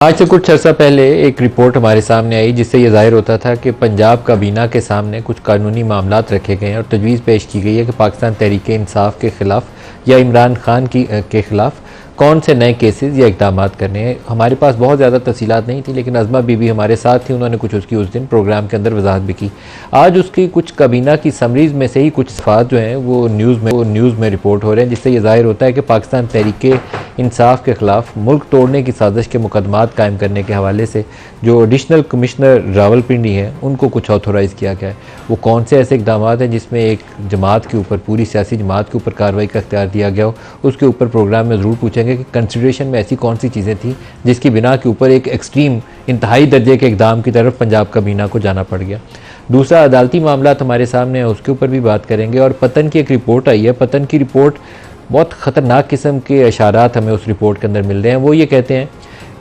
आज से कुछ अर्सा पहले एक रिपोर्ट हमारे सामने आई जिससे ये जाहिर होता था कि पंजाब काबीना के सामने कुछ कानूनी मामलात रखे गए हैं और तजवीज़ पेश की गई है कि पाकिस्तान तहरीक इंसाफ के ख़िलाफ़ या इमरान खान के ख़िलाफ़ कौन से नए केसेस या इक़दाम करने हैं। हमारे पास बहुत ज़्यादा तफसीलात नहीं थी, लेकिन अज़मा बीबी हमारे साथ थी, उन्होंने कुछ उसकी उस दिन प्रोग्राम के अंदर वजाहत भी की। आज उसकी कुछ काबीना की समरीज़ में से ही कुछ सफ़ात जो हैं वो न्यूज़ में रिपोर्ट हो रहे हैं, जिससे ये ज़ाहिर होता है कि पाकिस्तान तहरीक इंसाफ के ख़िलाफ़ मुल्क तोड़ने की साजिश के मुकदमात कायम करने के हवाले से जो एडिशनल कमिश्नर रावलपिंडी हैं उनको कुछ ऑथोराइज़ किया गया है। वो कौन से ऐसे इक़दाम हैं जिसमें एक जमात के ऊपर, पूरी सियासी जमात के ऊपर कार्रवाई का इख्तियार दिया गया हो, उसके ऊपर प्रोग्राम में ज़रूर पूछेंगे कि कंसिडरेशन में ऐसी कौन सी चीज़ें थी जिसकी बिना के ऊपर एक एक्सट्रीम इंतहाई दर्जे के इक़दाम की तरफ पंजाब काबीना को जाना पड़ गया। दूसरा अदालती मामला हमारे सामने है, उसके ऊपर भी बात करेंगे। और पतन की एक रिपोर्ट आई है, पतन की रिपोर्ट बहुत ख़तरनाक किस्म के इशारात हमें उस रिपोर्ट के अंदर मिल रहे हैं। वो ये कहते हैं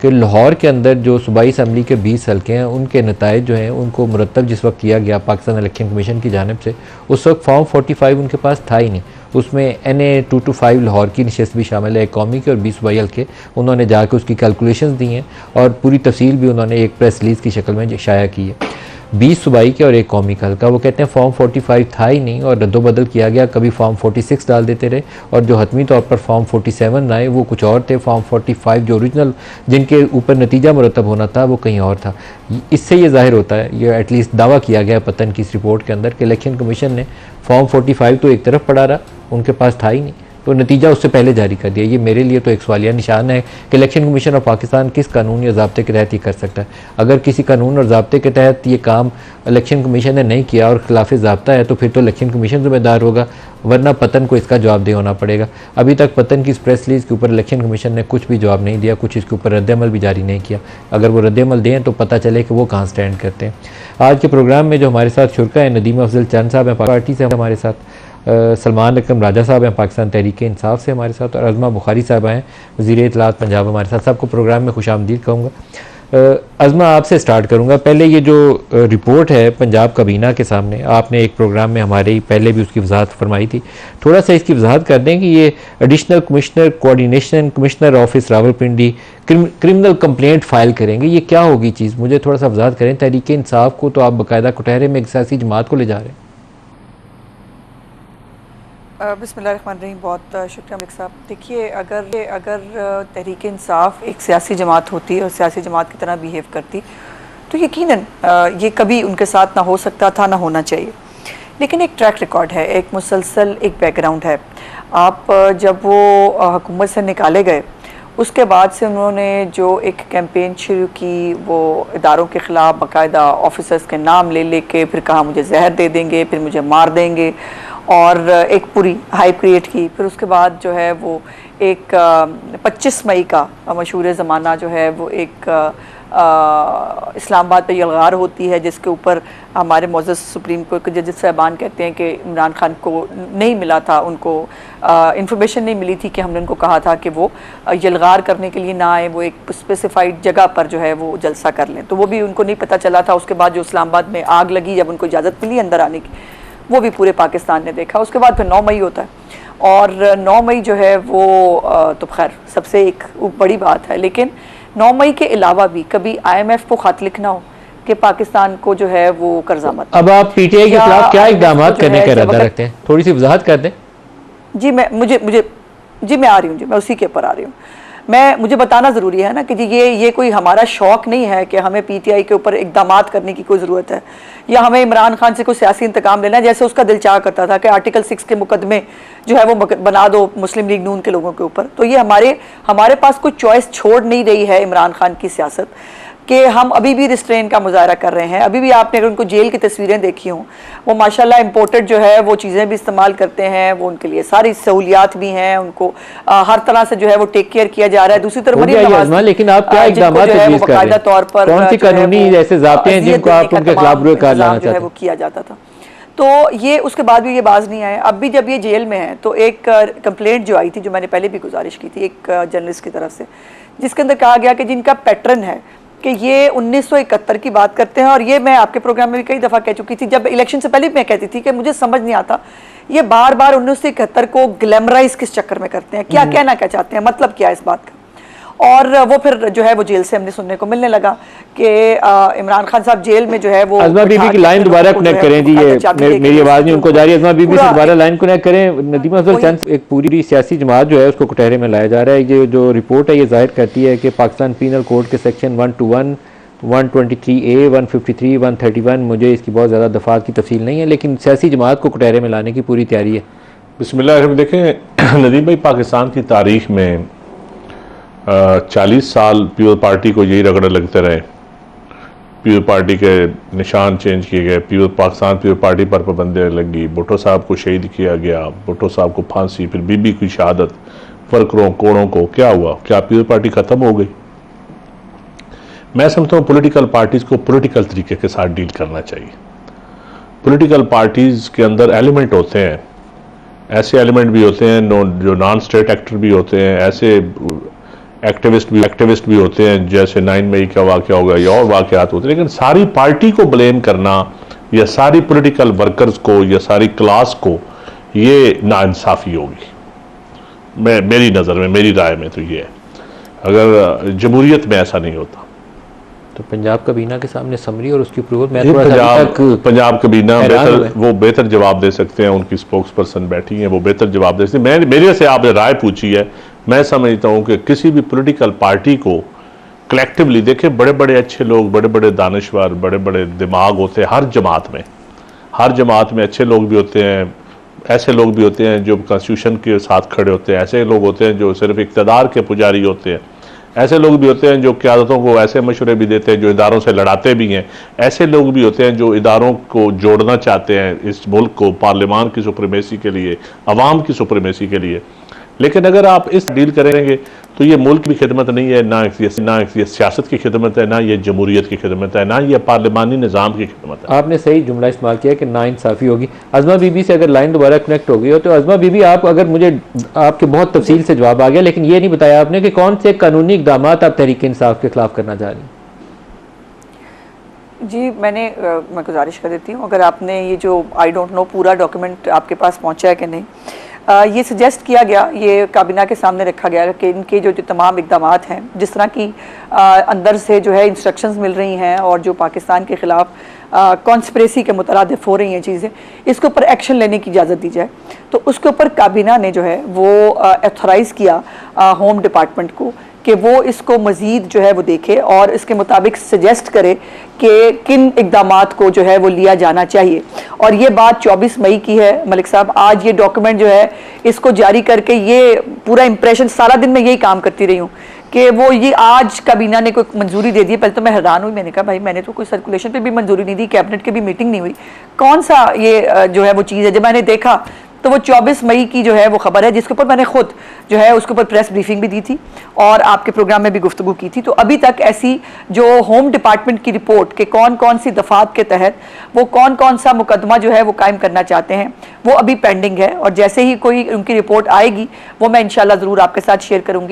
कि लाहौर के अंदर जो सूबाई असम्बली के 20 हल्के हैं उनके नताइज जो हैं उनको मुरतब जिस वक्त किया गया पाकिस्तान इलेक्शन कमीशन की जानिब से, उस वक्त फॉर्म 45 उनके पास था ही नहीं। उसमें NA 225 लाहौर की नशस्त भी शामिल है, एक कौमी की और 20 सूबाई हल्के। उन्होंने जाकर उसकी कैलकुलेशंस दी हैं और पूरी तफसील भी उन्होंने एक प्रेस रिलीज़ की शक्ल में शाया की है। 20 सूबाई के और एक कौमी का हल्का, वो कहते हैं फॉर्म 45 था ही नहीं और रद्दोबदल किया गया, कभी फॉर्म 46 डाल देते रहे और जो हतमी तौर पर फॉर्म 47 आए वो कुछ और थे। फॉर्म 45 जो ओरिजिनल जिनके ऊपर नतीजा मुरतब होना था वो कहीं और था। इससे ये जाहिर होता है, ये एटलीस्ट दावा किया गया पतन की इस रिपोर्ट के अंदर कि इलेक्शन कमीशन ने फॉर्म 45 तो एक तरफ पड़ा रहा, उनके पास था ही नहीं, तो नतीजा उससे पहले जारी कर दिया। ये मेरे लिए तो एक सवालिया निशान है कि इलेक्शन कमीशन ऑफ पाकिस्तान किस कानून या ज़ाब्ते के तहत ये कर सकता है। अगर किसी कानून और ज़ाब्ते के तहत ये काम इलेक्शन कमीशन ने नहीं किया और खिलाफ ज़ाब्ता है तो फिर तो इलेक्शन कमीशन ज़िम्मेदार होगा, वरना पतन को इसका जवाबदेह होना पड़ेगा। अभी तक पतन की इस प्रेस रिलीज़ के ऊपर इलेक्शन कमीशन ने कुछ भी जवाब नहीं दिया, कुछ इसके ऊपर रद्दअमल भी जारी नहीं किया। अगर वो रद्दअमल दें तो पता चले कि वो कहाँ स्टैंड करते हैं। आज के प्रोग्राम में जो हमारे साथ शुरा है, नदीम अफजल चंद साहब हैं पार्टी से हमारे साथ, सलमान अकरम राजा साहब हैं पाकिस्तान तहरीक इंसाफ से हमारे साथ, और अज़मा बुखारी साहब हैं वज़ीर इत्तलात पंजाब हमारे साथ। सबको प्रोग्राम में खुशामदीद कहूँगा। अज़मा आपसे स्टार्ट करूँगा। पहले ये जो रिपोर्ट है पंजाब काबीना के सामने, आपने एक प्रोग्राम में हमारे ही पहले भी उसकी वजाहत फरमाई थी, थोड़ा सा इसकी वजाहत कर दें कि ये additional commissioner coordination commissioner office Rawalpindi criminal complaint file करेंगे, ये क्या होगी चीज़, मुझे थोड़ा सा वजाहत करें। तहरीक इंसाफ को तो आप बाकायदा कुटहरे में एक सियासी जमात को ले जा रहे हैं। बिस्मिल्लाहिर्रहमानिर्रहीम, बहुत शुक्रिया मलिक साहब। देखिए, अगर तहरीक इंसाफ एक सियासी जमात होती और सियासी जमात की तरह बिहेव करती तो यकीनन ये कभी उनके साथ ना हो सकता था, ना होना चाहिए। लेकिन एक ट्रैक रिकॉर्ड है, एक मुसलसल एक बैकग्राउंड है। आप जब वो हुकूमत से निकाले गए उसके बाद से उन्होंने जो एक कैंपेन शुरू की, वो इदारों के ख़िलाफ़ बाकायदा ऑफिसर्स के नाम ले लेके फिर कहा मुझे जहर दे देंगे, फिर मुझे मार देंगे, और एक पूरी हाइप क्रिएट की। फिर उसके बाद जो है वो एक 25 मई का मशहूर ज़माना जो है वो एक इस्लामाबाद पे यलगार होती है, जिसके ऊपर हमारे मोअज़्ज़ज़ सुप्रीम कोर्ट के जजेस साहबान कहते हैं कि इमरान खान को नहीं मिला था, उनको इंफॉर्मेशन नहीं मिली थी कि हमने उनको कहा था कि वो यलगार करने के लिए ना आए, वो एक स्पेसिफाइड जगह पर जो है वो जलसा कर लें, तो वो भी उनको नहीं पता चला था। उसके बाद जो इस्लामाबाद में आग लगी, जब उनको इजाज़त मिली अंदर आने की, वो भी पूरे पाकिस्तान ने देखा। उसके बाद फिर 9 मई होता है, और 9 मई जो है वो तो खैर सबसे एक बड़ी बात है। लेकिन 9 मई के अलावा भी कभी IMF को खत लिखना हो कि पाकिस्तान को जो है वो कर्जा मत। अब आप PTI के खिलाफ क्या इक़दाम करने का इरादा रखते हैं, थोड़ी सी वजाहत कर दें। जी मैं आ रही हूँ, मैं उसी के ऊपर आ रही हूँ। मुझे बताना ज़रूरी है ना कि जी ये कोई हमारा शौक़ नहीं है कि हमें PTI के ऊपर इक़दाम करने की कोई ज़रूरत है, या हमें इमरान खान से कोई सियासी इंतकाम लेना है, जैसे उसका दिल चाह करता था कि आर्टिकल 6 के मुकदमे जो है वो बना दो मुस्लिम लीग नून के लोगों के ऊपर। तो ये हमारे पास कोई चॉइस छोड़ नहीं रही है इमरान खान की सियासत कि हम अभी भी रिस्ट्रेन का मुजाहरा कर रहे हैं। अभी भी आपने अगर उनको जेल की तस्वीरें देखी हों, वो माशाल्लाह इंपोर्टेड जो है वो चीज़ें भी इस्तेमाल करते हैं, वो उनके लिए सारी सहूलियात भी हैं, उनको हर तरह से जो है वो टेक केयर किया जा रहा है। दूसरी तरफ लेकिन आप क्या इक़दाम बाकायदा तौर पर कौन सी कानूनी ऐसे ज़ाब्ते हैं जिनको आप उनके खिलाफ बुरे कार लाना चाहते हैं, वो किया जाता था। तो ये उसके बाद भी ये बाज नहीं आया। अब भी जब ये जेल में है तो एक कंप्लेंट जो आई थी, जो मैंने पहले भी गुजारिश की थी एक जर्नलिस्ट की तरफ से, जिसके अंदर कहा गया कि जिनका पैटर्न है कि ये 1971 की बात करते हैं, और ये मैं आपके प्रोग्राम में भी कई दफ़ा कह चुकी थी, जब इलेक्शन से पहले भी मैं कहती थी कि मुझे समझ नहीं आता ये बार बार 1971 को ग्लैमराइज किस चक्कर में करते हैं, क्या कहना क्या चाहते हैं, मतलब क्या है इस बात का। और वो फिर जो है वो जेल से हमने सुनने को मिलने लगा कि इमरान खान साहब जेल में जो है वो अज़मा बीबी की लाइन दोबारा कनेक्ट करें जी, ये मेरी आवाज़ नहीं उनको जा रही है। अज़मा बीबी से दोबारा लाइन कनेक्ट करें। नदीम अफजल चंद, एक पूरी सियासी जमात जो है उसको कटहरे में लाया जा रहा है। ये जो रिपोर्ट है ये जाहिर करती है कि पाकिस्तान पीनल कोड के सेक्शन 121, 123A, 153, 131, मुझे इसकी बहुत ज़्यादा दफात की तफसील नहीं है, लेकिन सियासी जमात को कटहरे में लाने की पूरी तैयारी है। बिस्मिल्लाह। देखें नदीम भाई, पाकिस्तान की तारीख में 40 साल पीपल पार्टी को यही रगड़े लगते रहे। पीपल पार्टी के निशान चेंज किए गए, पाकिस्तान पीपल पार्टी पर पाबंदियाँ लगी, भुट्टो साहब को शहीद किया गया, भुट्टो साहब को फांसी, फिर बीबी की शहादत, वर्करों कोड़ों को क्या हुआ? क्या पीपल पार्टी ख़त्म हो गई? मैं समझता हूँ पॉलिटिकल पार्टीज़ को पॉलिटिकल तरीके के साथ डील करना चाहिए। पॉलिटिकल पार्टीज़ के अंदर एलिमेंट होते हैं, ऐसे एलिमेंट भी होते हैं जो नॉन स्टेट एक्टर भी होते हैं, ऐसे एक्टिविस्ट भी होते हैं, जैसे 9 मई का वाक़या होगा या और वाक़यात होते हैं। लेकिन सारी पार्टी को ब्लेम करना या सारी पॉलिटिकल वर्कर्स को या सारी क्लास को, ये नाइंसाफ़ी होगी। मेरी नज़र में, मेरी राय में तो ये है, अगर जमहूरियत में ऐसा नहीं होता। तो पंजाब कबीना के सामने समरी और उसकी अप्रूवल, मैं पंजाब कबीना वो बेहतर जवाब दे सकते हैं। उनकी स्पोक्स पर्सन बैठी हैं, वो बेहतर जवाब दे सकते हैं। मेरे से आपने राय पूछी है, मैं समझता हूँ कि किसी भी पॉलिटिकल पार्टी को कलेक्टिवली देखें, बड़े बड़े अच्छे लोग, बड़े बड़े दानिशवर, बड़े बड़े दिमाग होते हैं हर जमात में अच्छे लोग भी होते हैं, ऐसे लोग भी होते हैं जो कॉन्स्टिट्यूशन के साथ खड़े होते हैं, ऐसे लोग होते हैं जो सिर्फ इक़्तिदार के पुजारी होते हैं, ऐसे लोग भी होते हैं जो क़यादतों को ऐसे मशवरे भी देते हैं जो इदारों से लड़ाते भी हैं, ऐसे लोग भी होते हैं जो इदारों को जोड़ना चाहते हैं, इस मुल्क को पार्लियामान की सुप्रीमेसी के लिए, अवाम की सुप्रीमेसी के लिए। लेकिन अगर आप इस डील करेंगे तो ये मुल्क की खिदमत नहीं है, ना ये सियासत की खिदमत है, ना ये जमहूरियत की खिदमत है, ना ये पार्लिमानी निज़ाम की खिदमत है। आपने सही जुमला इस्तेमाल किया कि नाइंसाफ़ी होगी। अज़मा बीबी से अगर लाइन दोबारा कनेक्ट हो गई हो तो अज़मा बीबी, आप अगर मुझे आपके बहुत तफसील से जवाब आ गया, लेकिन ये नहीं बताया आपने कि कौन से कानूनी इक़दाम आप तहरीक इंसाफ के खिलाफ करना चाह रही हैं? जी, मैं गुजारिश कर देती हूँ, अगर आपने ये जो आई डोंट नो पूरा डॉक्यूमेंट आपके पास पहुँचा है कि नहीं, ये सजेस्ट किया गया, ये काबीना के सामने रखा गया कि इनके जो तमाम इक़दामात हैं, जिस तरह की अंदर से जो है इंस्ट्रक्शंस मिल रही हैं और जो पाकिस्तान के ख़िलाफ़ कॉन्स्पिरेसी के मुतरादिफ हो रही हैं चीज़ें, इसके ऊपर एक्शन लेने की इजाज़त दी जाए। तो उसके ऊपर काबीना ने जो है वो ऑथराइज़ किया होम डिपार्टमेंट को कि वो इसको मज़ीद जो है वो देखे और इसके मुताबिक सजेस्ट करे कि किन इक़दामात को जो है वो लिया जाना चाहिए। और ये बात 24 मई की है मलिक साहब। आज ये डॉक्यूमेंट जो है इसको जारी करके ये पूरा इंप्रेशन, सारा दिन मैं यही काम करती रही हूँ कि वो ये आज काबीना ने कोई मंजूरी दे दी। पहले तो मैं हैरान हुई, मैंने कहा भाई मैंने तो कोई सर्कुलेशन पे भी मंजूरी नहीं दी, कैबिनेट की भी मीटिंग नहीं हुई, कौन सा ये जो है वो चीज़ है। जब मैंने देखा तो वो 24 मई की जो है वो खबर है, जिसके ऊपर मैंने खुद जो है उसके ऊपर प्रेस ब्रीफिंग भी दी थी और आपके प्रोग्राम में भी गुफ्तगू की थी। तो अभी तक ऐसी जो होम डिपार्टमेंट की रिपोर्ट के कौन कौन सी दफात के तहत वो कौन कौन सा मुकदमा जो है वो कायम करना चाहते हैं, वो अभी पेंडिंग है। और जैसे ही कोई उनकी रिपोर्ट आएगी वो मैं इंशाल्लाह ज़रूर आपके साथ शेयर करूँगी।